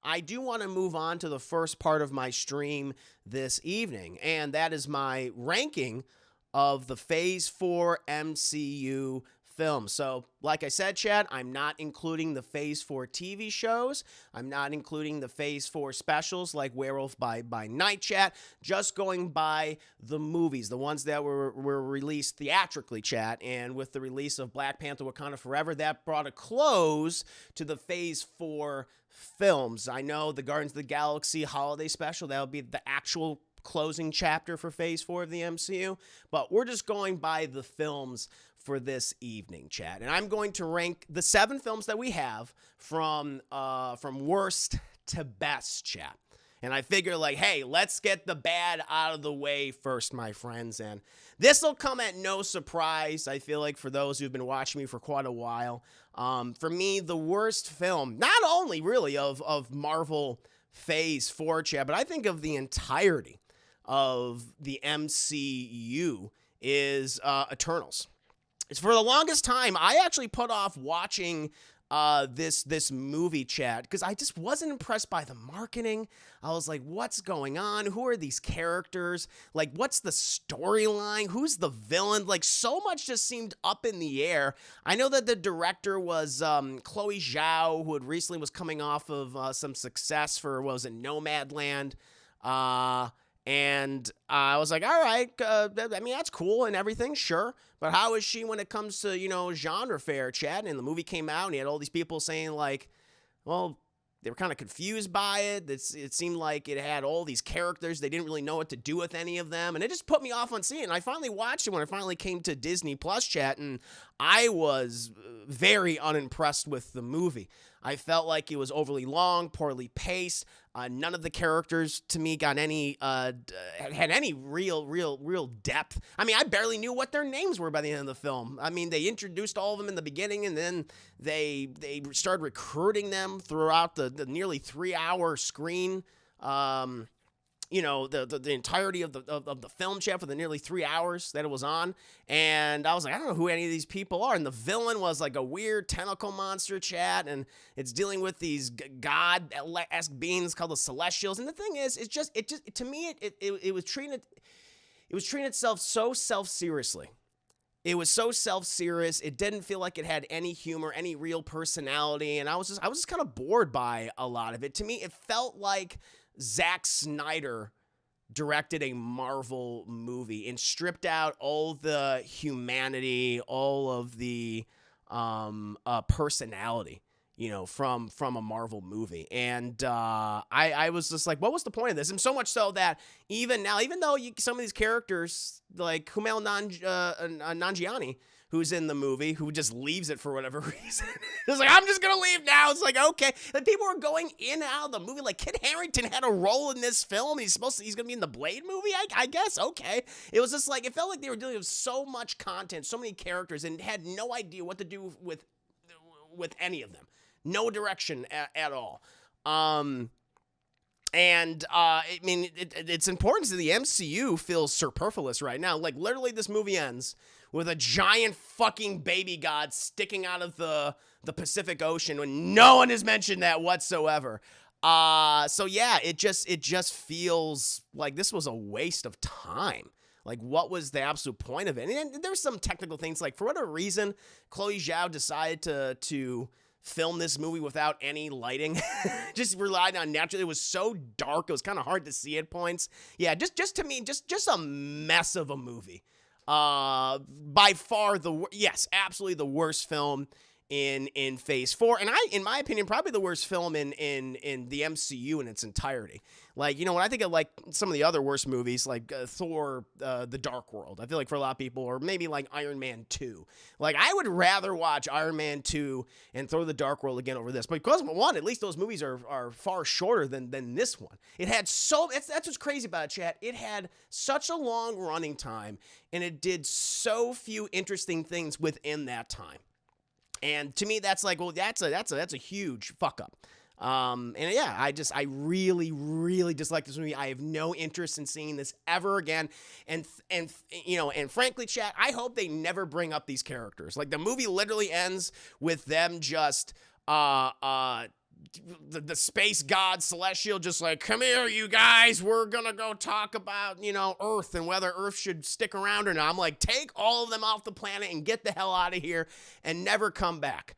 I do want to move on to the first part of my stream this evening, and that is my ranking of the Phase 4 MCU films. So, like I said, Chad, I'm not including the Phase 4 TV shows. I'm not including the Phase 4 specials like Werewolf by Night, Chat. Just going by the movies, the ones that were released theatrically, Chat. And with the release of Black Panther Wakanda Forever, that brought a close to the Phase 4 films. I know the Guardians of the Galaxy holiday special, that'll be the actual closing chapter for Phase 4 of the MCU, but we're just going by the films for this evening, Chad. And I'm going to rank the 7 films that we have from worst to best, Chad. And I figure, like, hey, let's get the bad out of the way first, my friends. And this will come at no surprise, I feel like, for those who've been watching me for quite a while. For me, the worst film, not only really of Marvel Phase 4, Chad, but I think of the entirety of the MCU is Eternals. It's for the longest time, I actually put off watching this movie, Chad, because I just wasn't impressed by the marketing. I was like, what's going on? Who are these characters? Like, what's the storyline? Who's the villain? Like, so much just seemed up in the air. I know that the director was Chloe Zhao, who had recently was coming off of some success for, what was it, Nomadland? And I was like, all right, I mean, that's cool and everything, sure. But how is she when it comes to, genre fare, Chad? And the movie came out and you had all these people saying, like, well, they were kind of confused by it. It seemed like it had all these characters. They didn't really know what to do with any of them. And it just put me off on seeing it. And I finally watched it when it finally came to Disney Plus, Chat. And I was very unimpressed with the movie. I felt like it was overly long, poorly paced. None of the characters to me got any had any real depth. I mean, I barely knew what their names were by the end of the film. I mean, they introduced all of them in the beginning, and then they started recruiting them throughout the nearly 3-hour screen. The entirety of the film, Chat, for the nearly 3 hours that it was on. And I was like, I don't know who any of these people are. And the villain was like a weird tentacle monster, Chat, and it's dealing with these god-esque beings called the Celestials. And the thing is, it just to me, it was treating itself so self-seriously. It was so self-serious. It didn't feel like it had any humor, any real personality. And I was just kind of bored by a lot of it. To me, it felt like Zack Snyder directed a Marvel movie and stripped out all the humanity, all of the personality, from a Marvel movie. And I was just like, what was the point of this? And so much so that even now, even though some of these characters, like Kumail Nanjiani, who's in the movie, who just leaves it for whatever reason. It's like, I'm just going to leave now. It's like, okay. And people were going in and out of the movie. Like, Kit Harington had a role in this film. He's going to be in the Blade movie, I guess. Okay. It was just like, it felt like they were dealing with so much content, so many characters, and had no idea what to do with any of them. No direction at all. I mean, its importance to the MCU feels superfluous right now. Like, literally, this movie ends with a giant fucking baby god sticking out of the Pacific Ocean when no one has mentioned that whatsoever. So yeah, it just feels like this was a waste of time. Like, what was the absolute point of it? And there's some technical things, like, for whatever reason, Chloe Zhao decided to film this movie without any lighting. Just relied on natural. It was so dark, it was kind of hard to see at points. Yeah, just to me, just a mess of a movie. By far absolutely the worst film in Phase 4, and in my opinion, probably the worst film in the MCU in its entirety. Like, when I think of, like, some of the other worst movies, like Thor, The Dark World, I feel like for a lot of people, or maybe like Iron Man 2. Like, I would rather watch Iron Man 2 and Thor, The Dark World again over this. But because, one, at least those movies are far shorter than this one. It had that's what's crazy about it, chat. It had such a long running time, and it did so few interesting things within that time. And to me, that's like, well, that's a huge fuck up. And yeah, I really, really dislike this movie. I have no interest in seeing this ever again. And frankly, chat, I hope they never bring up these characters. Like, the movie literally ends with them just, the space god Celestial just like, come here, you guys, we're gonna go talk about, Earth and whether Earth should stick around or not. I'm like, take all of them off the planet and get the hell out of here and never come back.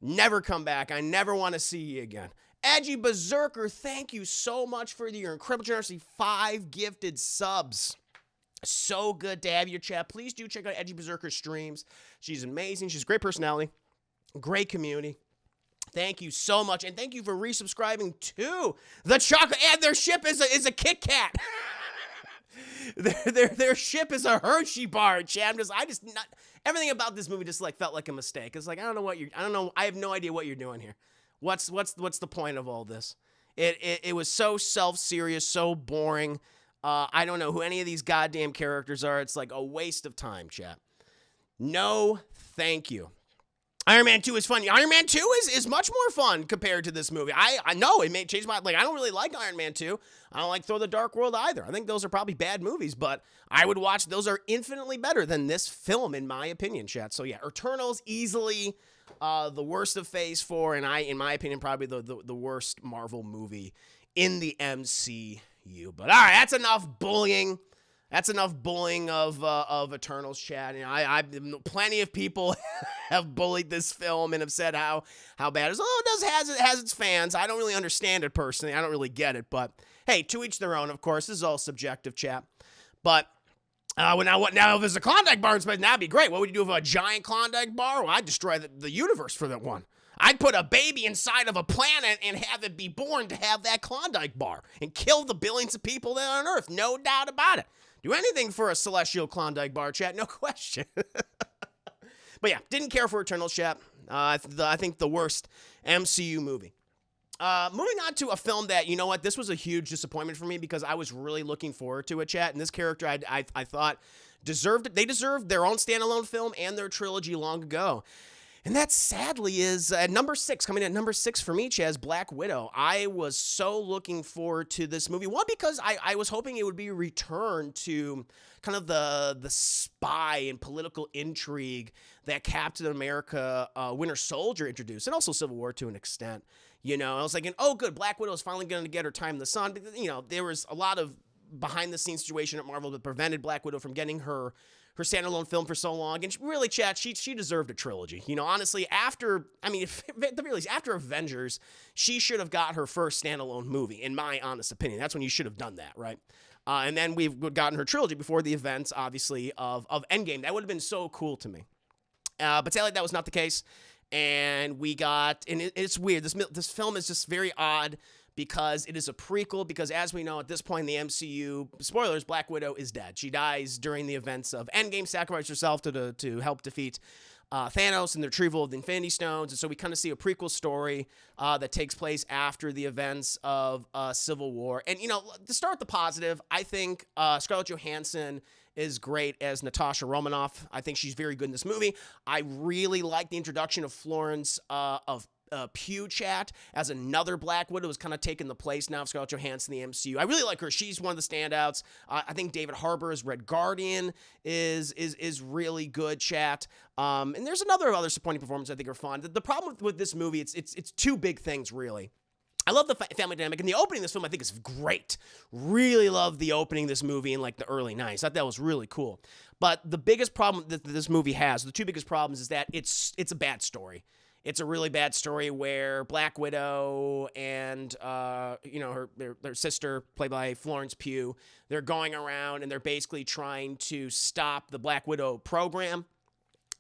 Never come back. I never want to see you again. Edgy Berserker, thank you so much for your incredible generosity. 5 gifted subs. So good to have your chat. Please do check out Edgy Berserker's streams. She's amazing. She's a great personality. Great community. Thank you so much, and thank you for resubscribing to the chocolate. And their ship is a Kit Kat. their ship is a Hershey bar. Chad, everything about this movie just like felt like a mistake. It's like I don't know. I have no idea what you're doing here. What's the point of all this? It was so self-serious, so boring. I don't know who any of these goddamn characters are. It's like a waste of time, chat. No, thank you. Iron Man 2 is fun. Iron Man 2 is much more fun compared to this movie. I know it may change my, I don't really like Iron Man 2. I don't like Thor the Dark World either. I think those are probably bad movies, but I would watch, those are infinitely better than this film, in my opinion, chat. So yeah, Eternals easily the worst of Phase 4, and in my opinion, probably the worst Marvel movie in the MCU. But all right, that's enough bullying. That's enough bullying of Eternals, chat. I plenty of people have bullied this film and have said how bad it is. Oh, it has its fans. I don't really understand it personally. I don't really get it. But hey, to each their own. Of course, this is all subjective, chat. But now if there's a Klondike bar in space, that'd be great. What would you do with a giant Klondike bar? Well, I'd destroy the universe for that one. I'd put a baby inside of a planet and have it be born to have that Klondike bar and kill the billions of people that are on Earth. No doubt about it. Do anything for a celestial Klondike bar, chat, no question. But yeah, didn't care for Eternals, chat. I think the worst MCU movie. Moving on to a film that, you know what, this was a huge disappointment for me because I was really looking forward to it, chat. And this character I thought deserved it. They deserved their own standalone film and their trilogy long ago. And that sadly is number 6, coming at number 6 for me, Chaz, Black Widow. I was so looking forward to this movie. One, because I was hoping it would be a return to kind of the spy and political intrigue that Captain America Winter Soldier introduced, and also Civil War to an extent. I was thinking, oh, good, Black Widow is finally going to get her time in the sun. Because, there was a lot of behind-the-scenes situation at Marvel that prevented Black Widow from getting her standalone film for so long, and really, chat, she deserved a trilogy. Honestly, after Avengers, she should have got her first standalone movie, in my honest opinion. That's when you should have done that, right? And then we've gotten her trilogy before the events, obviously, of Endgame. That would have been so cool to me. But sadly, that was not the case, and it's weird. This film is just very odd, because it is a prequel, because as we know at this point in the MCU, spoilers, Black Widow is dead. She dies during the events of Endgame, sacrificed herself to help defeat Thanos and the retrieval of the Infinity Stones. And so we kind of see a prequel story that takes place after the events of Civil War. And, to start the positive, I think Scarlett Johansson is great as Natasha Romanoff. I think she's very good in this movie. I really like the introduction of Florence Pugh, chat, as another Black Widow, who's kind of taken the place now of Scarlett Johansson in the MCU. I really like her. She's one of the standouts. I think David Harbour as Red Guardian is really good, chat. And there's other supporting performances I think are fun. The problem with this movie, it's two big things, really. I love the family dynamic, and the opening of this film I think is great. Really love the opening of this movie in like the early 90s. I thought that was really cool. But the biggest problem that this movie has, the two biggest problems, is that it's a bad story. It's a really bad story where Black Widow and their sister, played by Florence Pugh, they're going around and they're basically trying to stop the Black Widow program.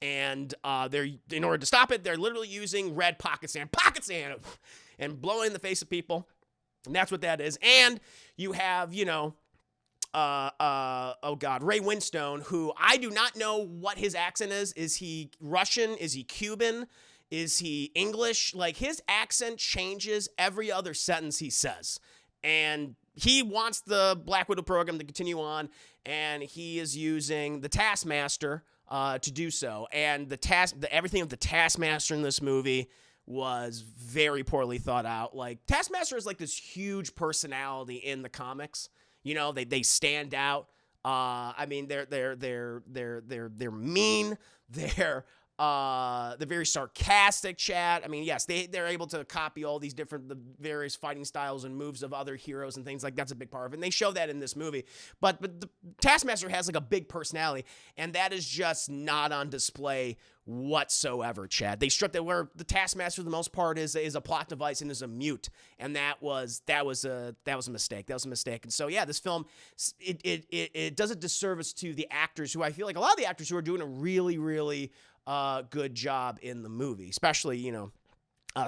And in order to stop it, they're literally using red pocket sand, and blowing in the face of people. And that's what that is. And you have, Ray Winstone, who I do not know what his accent is. Is he Russian? Is he Cuban? Is he English? Like, his accent changes every other sentence he says. And he wants the Black Widow program to continue on, and he is using the Taskmaster to do so. And everything of the Taskmaster in this movie was very poorly thought out. Like, Taskmaster is like this huge personality in the comics. They stand out. They're mean. They're The very sarcastic chat. I mean, yes, they're able to copy all these the various fighting styles and moves of other heroes and things like that's a big part of it. And they show that in this movie. But the Taskmaster has like a big personality, and that is just not on display whatsoever, Chad. They stripped it where the Taskmaster for the most part is a plot device and is a mute, and that was a mistake. That was a mistake. And so yeah, this film it does a disservice to the actors who I feel like a lot of the actors who are doing a really good job in the movie, especially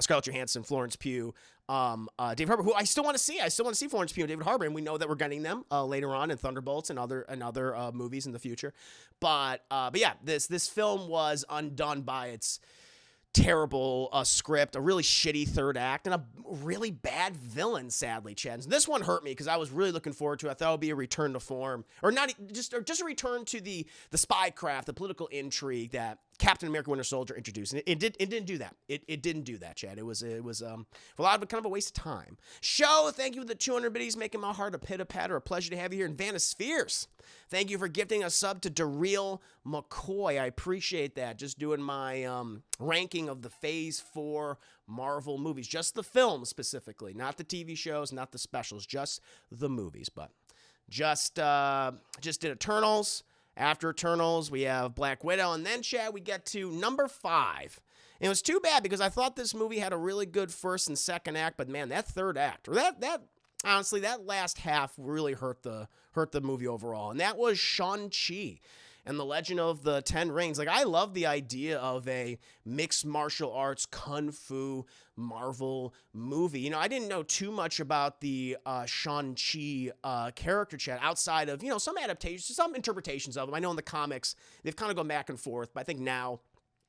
Scarlett Johansson, Florence Pugh, David Harbour, who I still want to see. I still want to see Florence Pugh and David Harbour, and we know that we're getting them later on in Thunderbolts and other movies in the future. But yeah, this film was undone by its terrible script, a really shitty third act, and a really bad villain, sadly, Chad. And this one hurt me because I was really looking forward to it. I thought it would be a return to form, or just a return to the spycraft, the political intrigue that Captain America Winter Soldier introduced. And it didn't do that. It didn't do that, Chad. It was for a lot of it kind of a waste of time. Show, thank you for the 200 biddies, making my heart a pitter-patter. A pleasure to have you here. And Vanna Spheres, thank you for gifting a sub to Daryl McCoy. I appreciate that. Just doing my ranking of the Phase 4 Marvel movies. Just the films specifically. Not the TV shows, not the specials. Just the movies. But just did Eternals. After Eternals, we have Black Widow. And then, Chad, we get to number 5. And it was too bad because I thought this movie had a really good first and second act. But, man, that third act, or that honestly, that last half really hurt the movie overall. And that was Shang-Chi and the Legend of the Ten Rings. Like, I love the idea of a mixed martial arts kung fu Marvel movie. I didn't know too much about the Shang-Chi character, Chat, outside of, some adaptations, some interpretations of them. I know in the comics, they've kind of gone back and forth, but I think now,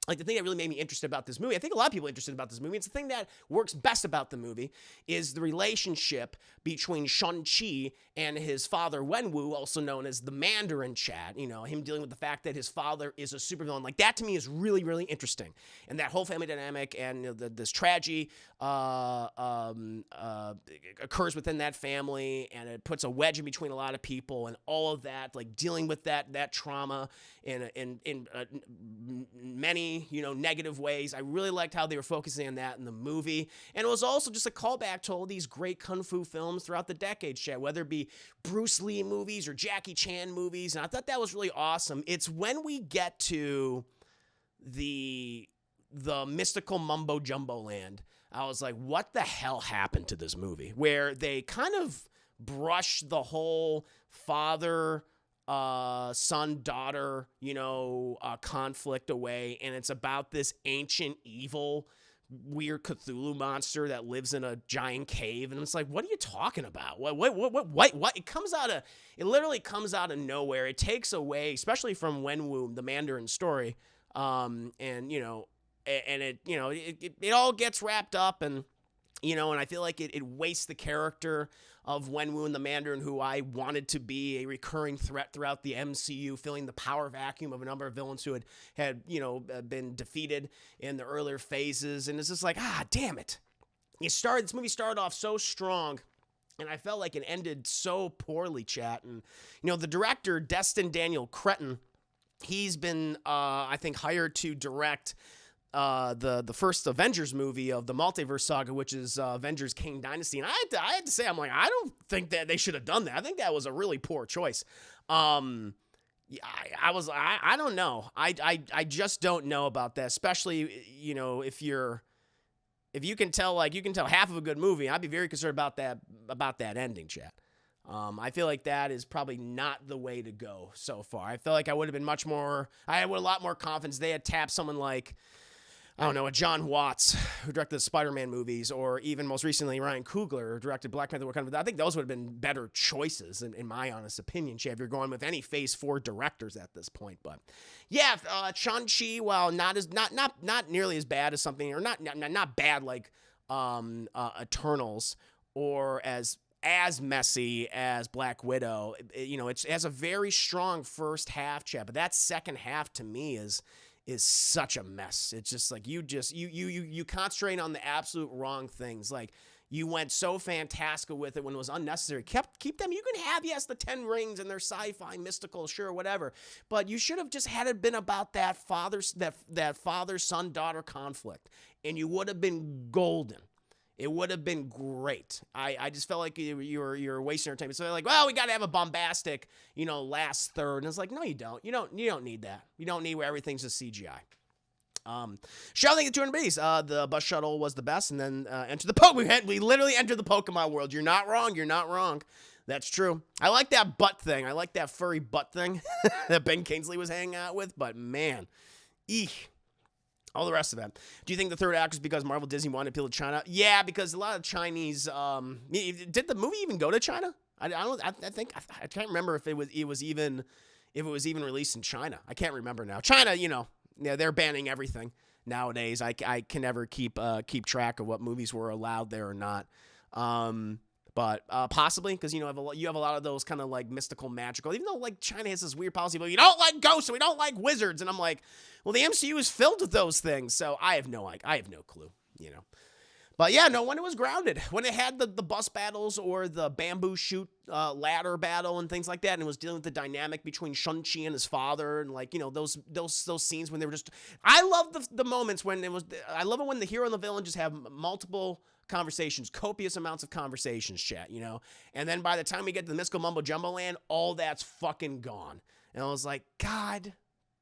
like, the thing that really made me interested about this movie, I think a lot of people are interested about this movie, it's the thing that works best about the movie, is the relationship between Shang-Chi and his father, Wenwu, also known as the Mandarin, Chad. Him dealing with the fact that his father is a supervillain. Like, that to me is really, really interesting. And that whole family dynamic and this tragedy occurs within that family, and it puts a wedge in between a lot of people, and all of that, like, dealing with that trauma in many negative ways. I really liked how they were focusing on that in the movie. And it was also just a callback to all these great kung fu films throughout the decades, Chad, whether it be Bruce Lee movies or Jackie Chan movies. And I thought that was really awesome. It's when we get to the mystical mumbo jumbo land, I was like, what the hell happened to this movie? Where they kind of brush the whole father son-daughter, conflict away, and it's about this ancient evil, weird Cthulhu monster that lives in a giant cave, and it's like, what are you talking about? What? It literally comes out of nowhere. It takes away, especially from Wenwu, the Mandarin story, and it all gets wrapped up, and and I feel like it wastes the character of Wenwu and the Mandarin, who I wanted to be a recurring threat throughout the MCU, filling the power vacuum of a number of villains who had been defeated in the earlier phases. And it's just like, damn it. This movie started off so strong, and I felt like it ended so poorly, Chat. And, the director, Destin Daniel Cretton, he's been, I think, hired to direct the first Avengers movie of the multiverse saga, which is Avengers Kang Dynasty. And I had to say, I'm like, I don't think that they should have done that. I think that was a really poor choice. I don't know. I just don't know about that, especially, if you can tell half of a good movie. I'd be very concerned about that ending, Chat. I feel like that is probably not the way to go so far. I feel like I would have been I had a lot more confidence. They had tapped someone like, I don't know, a John Watts, who directed the SpiderMan movies, or even most recently Ryan Coogler, who directed Black Panther. I think those would have been better choices, in my honest opinion, Chad, if you're going with any Phase 4 directors at this point. But yeah, Shang-Chi, while not nearly as bad as something, or not bad like Eternals, or as messy as Black Widow, it has a very strong first half, Chad, but that second half to me is such a mess. It's just like you concentrate on the absolute wrong things. Like, You went so fantastical with it when it was unnecessary. Keep them. You can have, yes, the 10 rings and they're sci-fi, mystical, sure, whatever. But you should have just had it been about that father-son daughter conflict, and you would have been golden. It would have been great. I just felt like you're wasting your time. So they're like, well, we got to have a bombastic, last third. And it's like, no, you don't. You don't need that. You don't need where everything's just CGI. Shall think of 200 Bs. The bus shuttle was the best, and then enter the Pokemon. We literally entered the Pokemon world. You're not wrong. You're not wrong. That's true. I like that butt thing. I like that furry butt thing that Ben Kingsley was hanging out with. But man, eek. All the rest of it. Do you think the third act was because Marvel Disney wanted to appeal to China? Yeah, because a lot of Chinese. Did the movie even go to China? I can't remember if it was even released in China. I can't remember now. China, yeah, they're banning everything nowadays. I can never keep track of what movies were allowed there or not. But possibly because you have a lot of those kind of like mystical, magical. Even though like China has this weird policy, but we don't like ghosts and we don't like wizards, and I'm like, well, the MCU is filled with those things, so I have no clue, But yeah, no, when it was grounded, when it had the bus battles or the bamboo shoot ladder battle and things like that, and it was dealing with the dynamic between Shang-Chi and his father, and like those scenes when they were just. I love the moments when it was. I love it when the hero and the villain just have multiple conversations, copious amounts of conversations, chat, and then by the time we get to the mystical mumbo jumbo land, all that's fucking gone, and I was like, God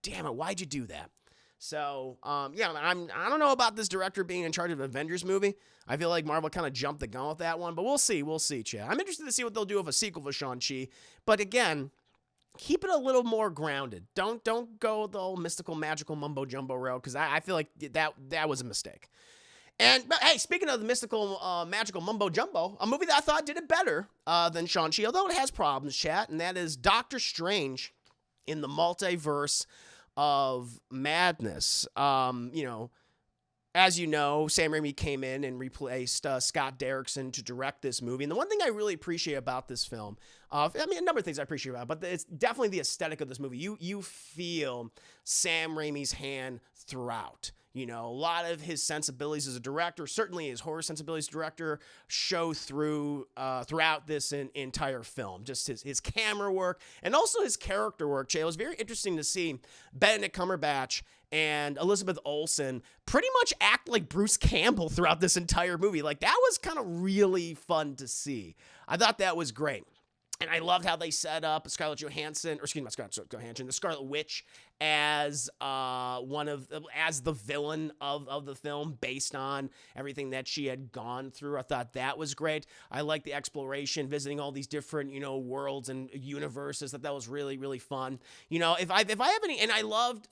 damn it, why'd you do that? So, yeah, I don't know about this director being in charge of an Avengers movie. I feel like Marvel kind of jumped the gun with that one, but we'll see, chat. I'm interested to see what they'll do with a sequel for Shang-Chi, but again, keep it a little more grounded. Don't go the whole mystical, magical mumbo jumbo route, because I feel like that was a mistake. But hey, speaking of the mystical, magical mumbo jumbo, a movie that I thought did it better than Shang-Chi, although it has problems, chat, and that is Doctor Strange in the Multiverse of Madness. As you know, Sam Raimi came in and replaced Scott Derrickson to direct this movie. And the one thing I really appreciate about this film, a number of things I appreciate about it, but it's definitely the aesthetic of this movie. You feel Sam Raimi's hand throughout. A lot of his sensibilities as a director, certainly his horror sensibilities as a director, show throughout this entire film. Just his camera work and also his character work. It was very interesting to see Benedict Cumberbatch and Elizabeth Olsen pretty much act like Bruce Campbell throughout this entire movie. Like, that was kind of really fun to see. I thought that was great. And I loved how they set up the Scarlet Witch as the villain of the film based on everything that she had gone through. I thought that was great. I liked the exploration, visiting all these different, worlds and universes. That was really, really fun. If I have any, and I loved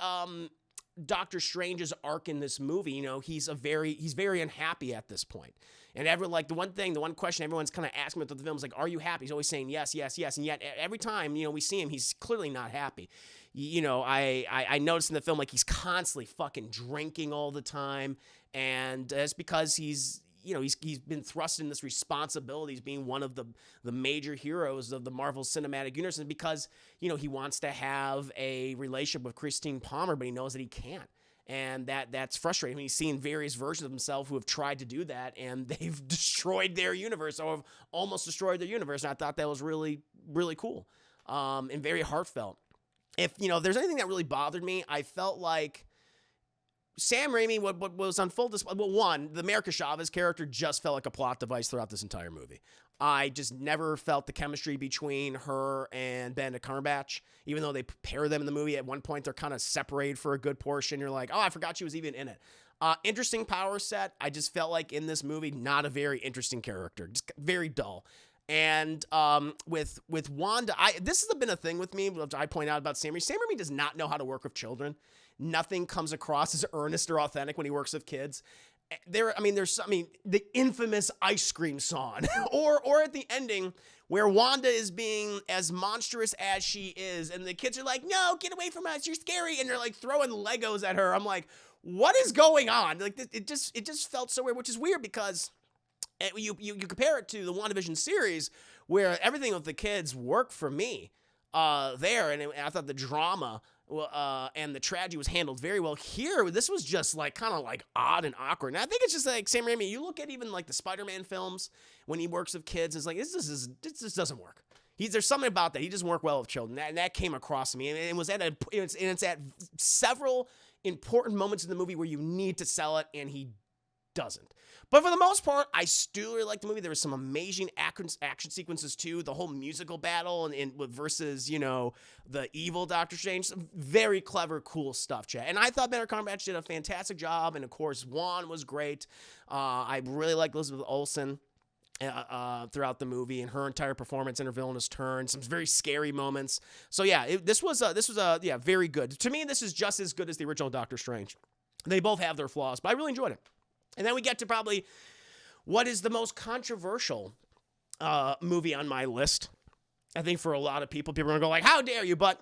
Doctor Strange's arc in this movie. He's very unhappy at this point. And the one question everyone's kind of asking about the film is like, are you happy? He's always saying yes, yes, yes. And yet every time, we see him, he's clearly not happy. I noticed in the film, like, he's constantly fucking drinking all the time. And it's because he's been thrust in this responsibility as being one of the major heroes of the Marvel Cinematic Universe. And because, he wants to have a relationship with Christine Palmer, but he knows that he can't. And that's frustrating. He's seen various versions of himself who have tried to do that, and they've destroyed their universe, or have almost destroyed their universe. And I thought that was really, really cool, and very heartfelt. If there's anything that really bothered me, I felt like Sam Raimi, what was on full display. Well, one, the America Chavez character just felt like a plot device throughout this entire movie. I just never felt the chemistry between her and Benedict Cumberbatch, even though they pair them in the movie. At one point, they're kind of separated for a good portion. You're like, oh, I forgot she was even in it. Interesting power set. I just felt like in this movie, not a very interesting character, just very dull. And with Wanda, this has been a thing with me, which I point out about Sam Raimi. Sam Raimi does not know how to work with children. Nothing comes across as earnest or authentic when he works with kids. There's the infamous ice cream song, or at the ending where Wanda is being as monstrous as she is, and the kids are like, "No, get away from us! You're scary!" And they're like throwing Legos at her. I'm like, what is going on? Like, it just felt so weird, which is weird because you compare it to the WandaVision series where everything with the kids worked for me there, and I thought the drama and the tragedy was handled very well. Here, this was just like kind of like odd and awkward. And I think it's just like Sam Raimi. You look at even like the Spider-Man films when he works with kids, it's like this just doesn't work. There's something about that. He doesn't work well with children. And that came across to me. And it's at several important moments in the movie where you need to sell it, and he doesn't. But for the most part, I still really like the movie. There was some amazing action sequences too. The whole musical battle and versus, the evil Doctor Strange. Some very clever, cool stuff, chat. And I thought Benedict Cumberbatch did a fantastic job. And of course, Juan was great. I really liked Elizabeth Olsen throughout the movie, and her entire performance and her villainous turn, some very scary moments. So yeah, this was very good. To me, this is just as good as the original Doctor Strange. They both have their flaws, but I really enjoyed it. And then we get to probably what is the most controversial movie on my list. I think for a lot of people are going to go like, how dare you? But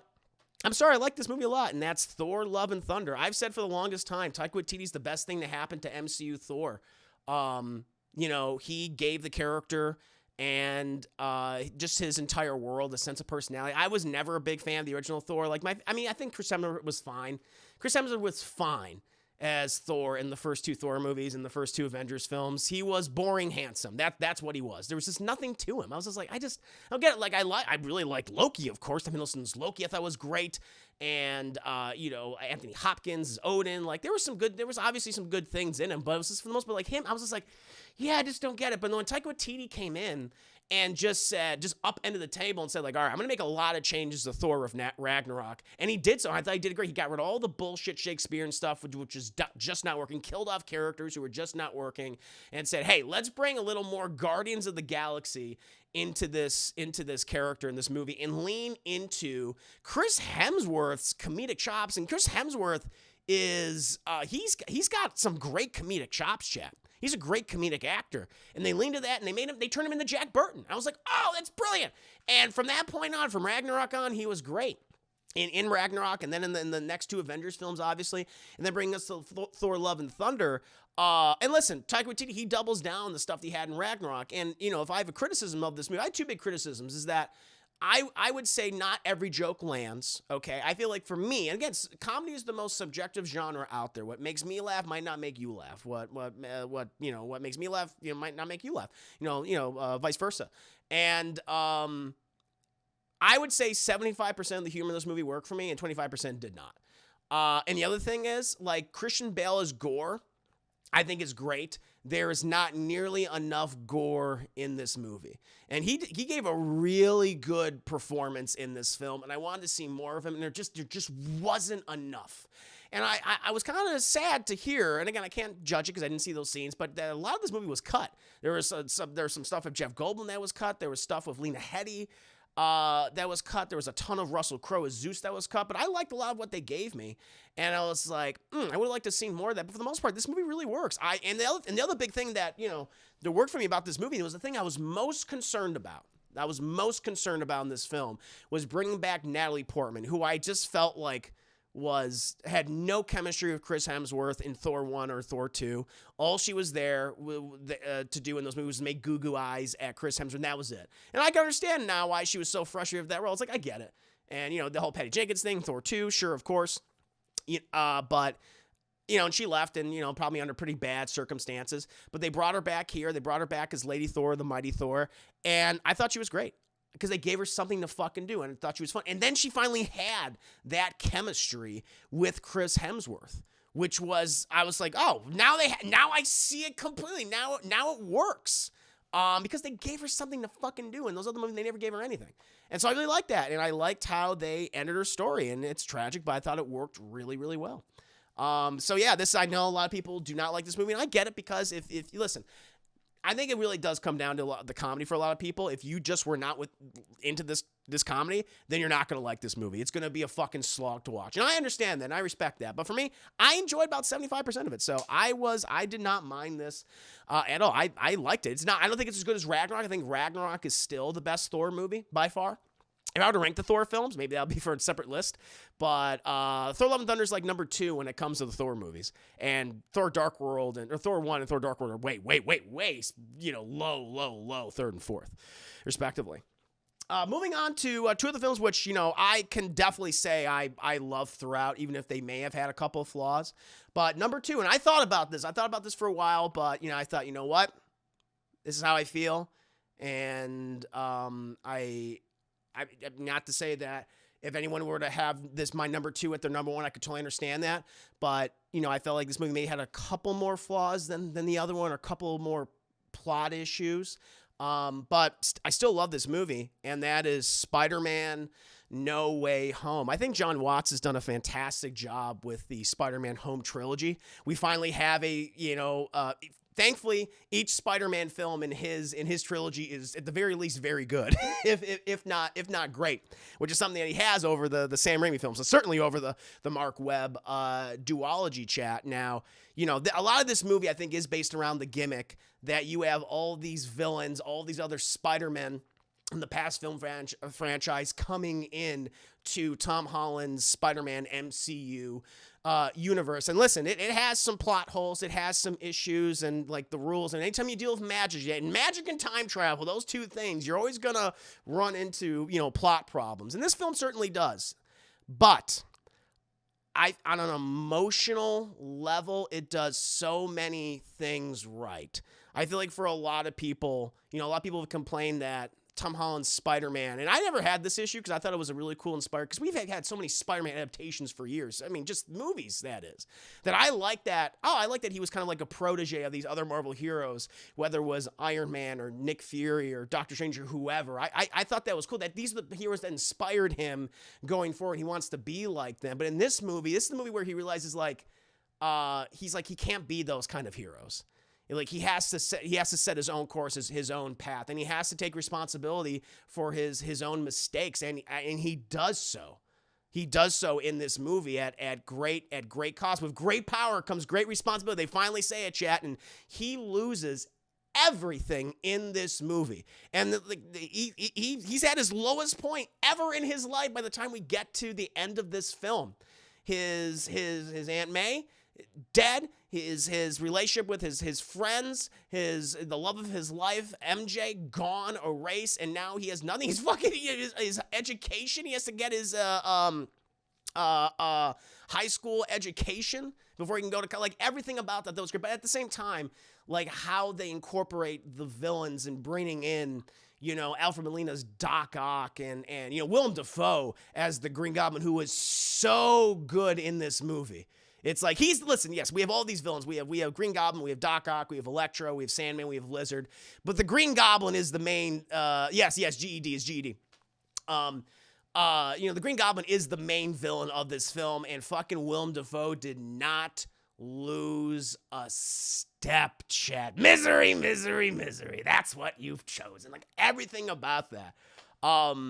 I'm sorry, I like this movie a lot, and that's Thor, Love and Thunder. I've said for the longest time, Taika Waititi's the best thing to happen to MCU Thor. He gave the character and just his entire world a sense of personality. I was never a big fan of the original Thor. I think Chris Hemsworth was fine. Chris Hemsworth was fine as Thor in the first two Thor movies and the first two Avengers films. He was boring handsome. That's what he was. There was just nothing to him. I was just like, I don't get it. Like I really liked Loki, of course. Tom Hiddleston's Loki I thought was great. And Anthony Hopkins is Odin. Like there was obviously some good things in him, but it was just for the most part like him. I was just like, yeah, I just don't get it. But when Taika Waititi came in and just upended the table and said like, all right, I'm going to make a lot of changes to Thor of Ragnarok. And he did so. I thought he did great. He got rid of all the bullshit Shakespearean stuff, which is just not working, killed off characters who were just not working, and said, hey, let's bring a little more Guardians of the Galaxy into this character in this movie and lean into Chris Hemsworth's comedic chops. And Chris Hemsworth is, he's got some great comedic chops, chat. He's a great comedic actor. And they leaned to that and they turned him into Jack Burton. I was like, oh, that's brilliant. And from that point on, from Ragnarok on, he was great. In Ragnarok, and then in the next two Avengers films, obviously, and then bringing us to Thor, Love, and Thunder. And listen, Taika Waititi, he doubles down the stuff he had in Ragnarok. And, if I have a criticism of this movie, I have two big criticisms, is that I would say not every joke lands, okay? I feel like for me, and again, comedy is the most subjective genre out there. What makes me laugh might not make you laugh. What makes me laugh, might not make you laugh. Vice versa. And I would say 75% of the humor in this movie worked for me, and 25% did not. And the other thing is, like, Christian Bale as Gore, I think is great. There is not nearly enough gore in this movie. And he gave a really good performance in this film, and I wanted to see more of him, and there just wasn't enough. And I was kind of sad to hear, and again, I can't judge it because I didn't see those scenes, but a lot of this movie was cut. There was some stuff with Jeff Goldblum that was cut. There was stuff with Lena Headey that was cut. There was a ton of Russell Crowe as Zeus that was cut, but I liked a lot of what they gave me, and I was like, I would have liked to have seen more of that. But for the most part, this movie really works. And the other big thing that that worked for me about this movie, it was the thing I was most concerned about. In this film was bringing back Natalie Portman, who I just felt like had no chemistry with Chris Hemsworth in Thor 1 or Thor 2. All she was there to do in those movies was make goo-goo eyes at Chris Hemsworth, and that was it. And I can understand now why she was so frustrated with that role. It's like, I get it. And, the whole Patty Jenkins thing, Thor 2, sure, of course. But, and she left and, probably under pretty bad circumstances. But they brought her back here. They brought her back as Lady Thor, the Mighty Thor. And I thought she was great, because they gave her something to fucking do, and I thought she was fun. And then she finally had that chemistry with Chris Hemsworth, which was, I was like, oh, now I see it completely. Now it works, because they gave her something to fucking do, and those other movies, they never gave her anything. And so I really liked that, and I liked how they ended her story, and it's tragic, but I thought it worked really, really well. So yeah, I know a lot of people do not like this movie, and I get it, because if you listen, I think it really does come down to the comedy for a lot of people. If you just were not into this comedy, then you're not going to like this movie. It's going to be a fucking slog to watch. And I understand that, and I respect that. But for me, I enjoyed about 75% of it. So I did not mind this at all. I liked it. I don't think it's as good as Ragnarok. I think Ragnarok is still the best Thor movie by far. If I were to rank the Thor films, maybe that'll be for a separate list. But Thor Love and Thunder is like number 2 when it comes to the Thor movies. And Thor Dark World or Thor 1 and Thor Dark World are way, low, third and fourth, respectively. Moving on to two of the films, which, I can definitely say I love throughout, even if they may have had a couple of flaws. But number two, and I thought about this. I thought about this for a while, but, I thought, you know what? This is how I feel. And I not to say that if anyone were to have this, my number two at their number one, I could totally understand that. But, I felt like this movie may have had a couple more flaws than the other one, or a couple more plot issues. But I still love this movie, and that is Spider-Man No Way Home. I think John Watts has done a fantastic job with the Spider-Man Home trilogy. We finally have thankfully, each Spider-Man film in his trilogy is at the very least very good, if not great, which is something that he has over the Sam Raimi films, and certainly over the Mark Webb duology chat. Now, a lot of this movie I think is based around the gimmick that you have all these villains, all these other Spider-Men in the past film franchise coming in to Tom Holland's Spider-Man MCU universe. And listen, it has some plot holes, it has some issues, and like the rules. And anytime you deal with magic, and magic and time travel, those two things, you're always gonna run into plot problems. And this film certainly does. But on an emotional level, it does so many things right. I feel like for a lot of people, a lot of people have complained that Tom Holland's Spider-Man, and I never had this issue because I thought it was a really cool inspired, because we've had so many Spider-Man adaptations for years. I mean, just movies, that is. That I like that. Oh, I like that he was kind of like a protege of these other Marvel heroes, whether it was Iron Man or Nick Fury or Doctor Strange or whoever. I thought that was cool, that these are the heroes that inspired him going forward. He wants to be like them. But in this movie, this is the movie where he realizes he's like, he can't be those kind of heroes. Like he has to set his own course, his own path, and he has to take responsibility for his own mistakes, and he does so. He does so in this movie at great cost. With great power comes great responsibility. They finally say it, chat, and he loses everything in this movie, and he's at his lowest point ever in his life by the time we get to the end of this film. His Aunt May dead, his relationship with his friends, the love of his life, MJ, gone, erased, and now he has nothing. He's fucking his education. He has to get his high school education before he can go to college. Like everything about that was great, but at the same time, like how they incorporate the villains and bringing in Alfred Molina's Doc Ock and Willem Dafoe as the Green Goblin, who was so good in this movie. It's like yes, we have all these villains. We have Green Goblin, we have Doc Ock, we have Electro, we have Sandman, we have Lizard. But the Green Goblin is the main, yes, GED is GED. The Green Goblin is the main villain of this film, and fucking Willem Dafoe did not lose a step, chat. Misery, misery, misery. That's what you've chosen. Like everything about that. That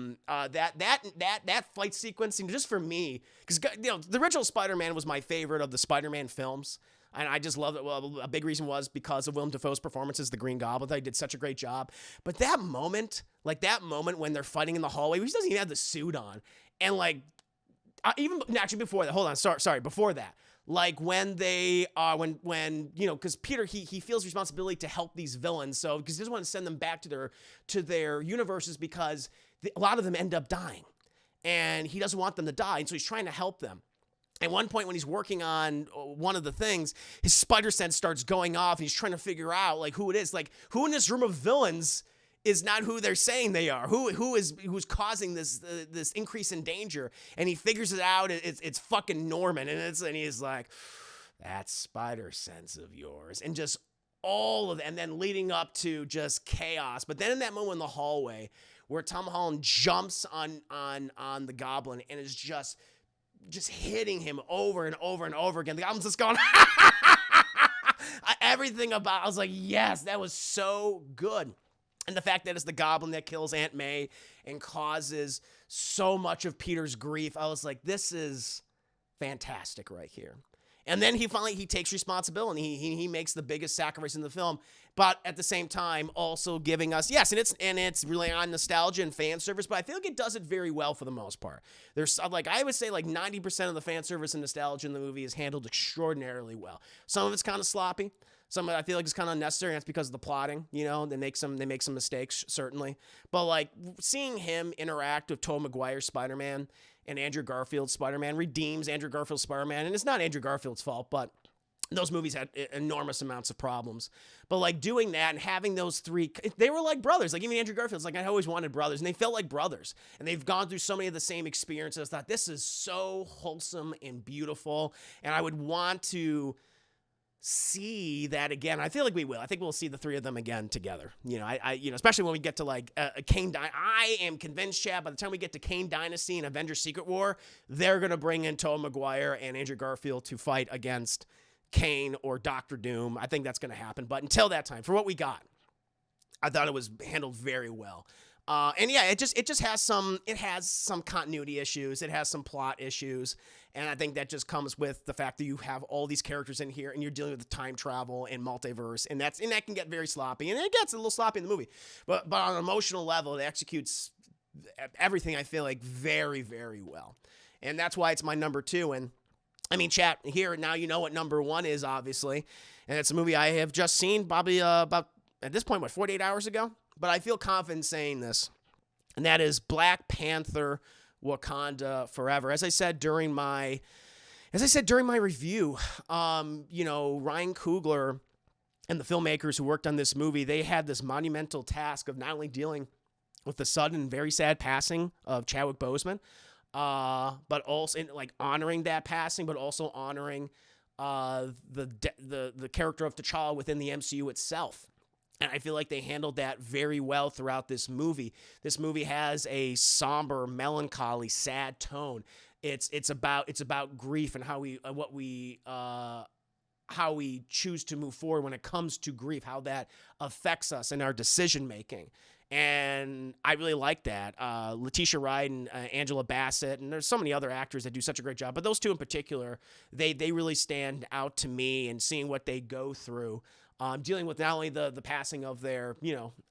fight sequence, just for me, because the original Spider-Man was my favorite of the Spider-Man films, and I just love it. Well, a big reason was because of Willem Dafoe's performance as the Green Goblin. He did such a great job. But that moment when they're fighting in the hallway, he doesn't even have the suit on, and actually before that, hold on, sorry, before that. Like when they because Peter he feels responsibility to help these villains, so because he doesn't want to send them back to their universes because a lot of them end up dying, and he doesn't want them to die, and so he's trying to help them. At one point, when he's working on one of the things, his spider sense starts going off, and he's trying to figure out like who it is, like who in this room of villains is not who they're saying they are. Who's causing this increase in danger? And he figures it out. It's fucking Norman, and he's like, that spider sense of yours, and just all of it, and then leading up to just chaos. But then in that moment in the hallway, where Tom Holland jumps on the Goblin and is just hitting him over and over and over again, the Goblin's just going. Everything about, I was like, yes, that was so good. And the fact that it's the Goblin that kills Aunt May and causes so much of Peter's grief, I was like, this is fantastic right here. And then he takes responsibility. He makes the biggest sacrifice in the film, but at the same time also giving us, yes, and it's really on nostalgia and fan service, but I feel like it does it very well for the most part. There's I would say 90% of the fan service and nostalgia in the movie is handled extraordinarily well. Some of it's kind of sloppy. I feel like it's kind of unnecessary, and that's because of the plotting. They make some mistakes, certainly. But like seeing him interact with Tobey Maguire's Spider-Man and Andrew Garfield's Spider-Man redeems Andrew Garfield's Spider-Man, and it's not Andrew Garfield's fault, but those movies had enormous amounts of problems. But like doing that and having those three, they were like brothers. Like even Andrew Garfield's like, I always wanted brothers, and they felt like brothers. And they've gone through so many of the same experiences. I thought this is so wholesome and beautiful, and I would want to see that again. I feel like we will. I think we'll see the three of them again together. Especially when we get to like Kane. I am convinced, Chad, by the time we get to Kane Dynasty and Avengers Secret War, they're gonna bring in Tobey Maguire and Andrew Garfield to fight against Kane or Doctor Doom. I think that's going to happen. But until that time, for what we got, I thought it was handled very well. And yeah, it just has some continuity issues. It has some plot issues. And I think that just comes with the fact that you have all these characters in here and you're dealing with time travel and multiverse. And that can get very sloppy. And it gets a little sloppy in the movie. But on an emotional level, it executes everything, I feel like, very, very well. And that's why it's my number 2. And I mean, chat here now, you know what number 1 is, obviously. And it's a movie I have just seen probably about, at this point, 48 hours ago? But I feel confident saying this. And that is Black Panther Wakanda Forever. As I said during my review, Ryan Coogler and the filmmakers who worked on this movie, they had this monumental task of not only dealing with the sudden and very sad passing of Chadwick Boseman, but also like honoring that passing, but also honoring the character of T'Challa within the MCU itself. And I feel like they handled that very well throughout this movie. This movie has a somber, melancholy, sad tone. It's about grief and how we choose to move forward when it comes to grief, how that affects us in our decision making. And I really like that. Letitia Wright and Angela Bassett, and there's so many other actors that do such a great job, but those two in particular, they really stand out to me, and seeing what they go through, dealing with not only the passing of their,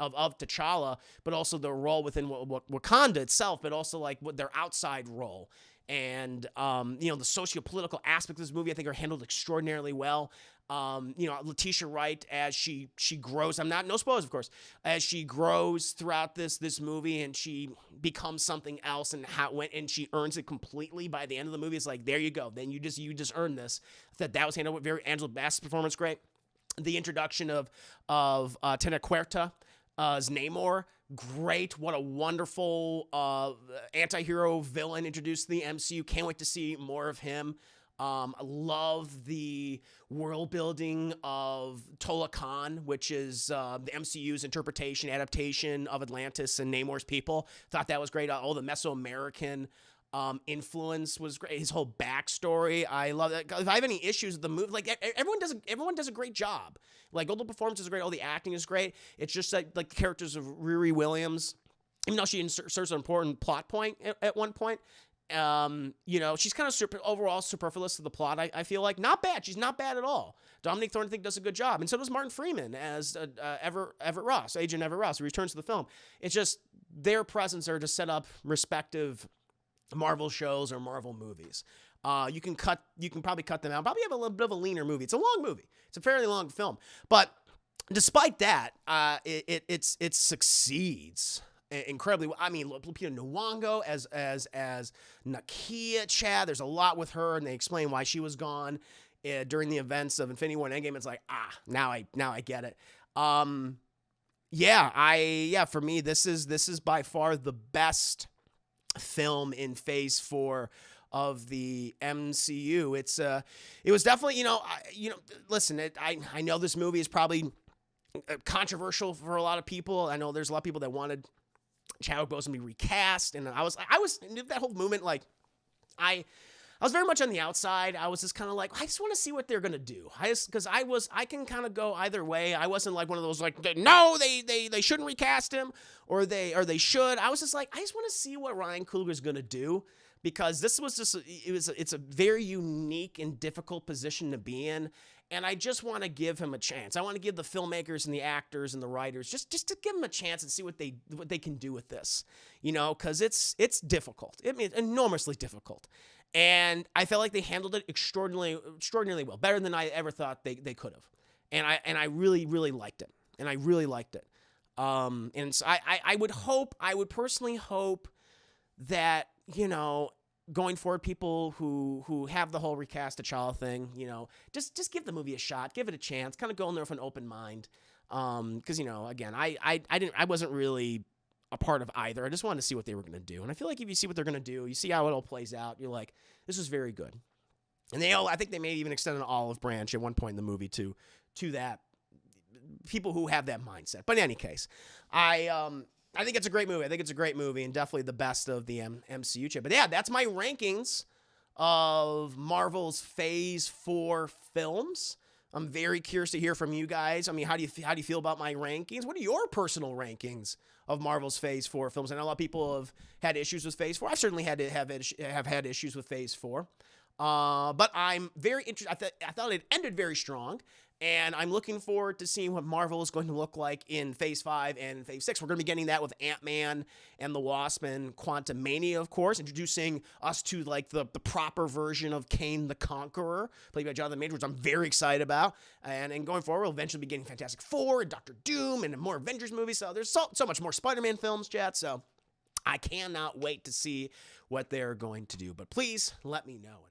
of T'Challa, but also their role within Wakanda itself, but also like what their outside role. And, the socio-political aspects of this movie, I think, are handled extraordinarily well. Letitia Wright, as she grows, no spoilers, of course, as she grows throughout this movie and she becomes something else, and and she earns it completely by the end of the movie. It's like, there you go. Then you just earned this. That was handled with very, Angela Bassett's performance, great. The introduction of Tena Cuerta as Namor, great. What a wonderful anti-hero villain introduced to the MCU. Can't wait to see more of him. I love the world building of Tola Khan, which is the MCU's interpretation, adaptation of Atlantis and Namor's people. Thought that was great. All the Mesoamerican influence was great. His whole backstory, I love that. If I have any issues with the movie, like everyone does a great job. Like all the performances are great, all the acting is great. It's just like the characters of Riri Williams, even though she inserts an important plot point at one point. She's kind of overall superfluous to the plot. I feel like not bad. She's not bad at all. Dominique Thorne, I think, does a good job, and so does Martin Freeman as Everett Ross, Agent Everett Ross, who returns to the film. It's just their presence are to set up respective Marvel shows or Marvel movies. You can probably cut them out. Probably have a little bit of a leaner movie. It's a long movie. It's a fairly long film, but despite that, it succeeds incredibly well. I mean, Lupita Nyong'o as Nakia, Chad. There's a lot with her, and they explain why she was gone during the events of Infinity War and Endgame. It's like, now I get it. For me, this is by far the best film in Phase 4 of the MCU. It was definitely, listen, I know this movie is probably controversial for a lot of people. I know there's a lot of people that wanted Chadwick Boseman to be recast, and I was that whole movement, like, I was very much on the outside. I was just kind of like, I just want to see what they're gonna do. I can kind of go either way. I wasn't like one of those like, no, they shouldn't recast him, or they should. I was just like, I just want to see what Ryan Coogler's gonna do, because this was just it's a very unique and difficult position to be in, and I just want to give him a chance. I want to give the filmmakers and the actors and the writers just to give them a chance and see what they can do with this, because it's difficult. I mean, enormously difficult. And I felt like they handled it extraordinarily well, better than I ever thought they could have. and I really, really liked it. And I really liked it. And so I would personally hope that, going forward, people who have the whole recast T'Challa thing, just give the movie a shot, give it a chance, kind of go in there with an open mind. Because, again, I wasn't really a part of either. I just wanted to see what they were going to do. And I feel like if you see what they're going to do, you see how it all plays out, you're like, this was very good. And I think they may even extend an olive branch at one point in the movie to that, people who have that mindset. But in any case, I think it's a great movie. I think it's a great movie and definitely the best of the MCU chip. But yeah, that's my rankings of Marvel's Phase 4 films. I'm very curious to hear from you guys. I mean, how do you feel about my rankings? What are your personal rankings of Marvel's Phase 4 films? I know a lot of people have had issues with Phase 4. I've certainly have had issues with Phase 4. But I'm very interested. I thought it ended very strong, and I'm looking forward to seeing what Marvel is going to look like in Phase 5 and Phase 6. We're going to be getting that with Ant-Man and the Wasp and Quantumania, of course, introducing us to like the proper version of Kane the Conqueror, played by Jonathan Majors, which I'm very excited about. And going forward, we'll eventually be getting Fantastic Four and Doctor Doom and more Avengers movies. So there's so much more Spider-Man films, chat. So I cannot wait to see what they're going to do. But please let me know.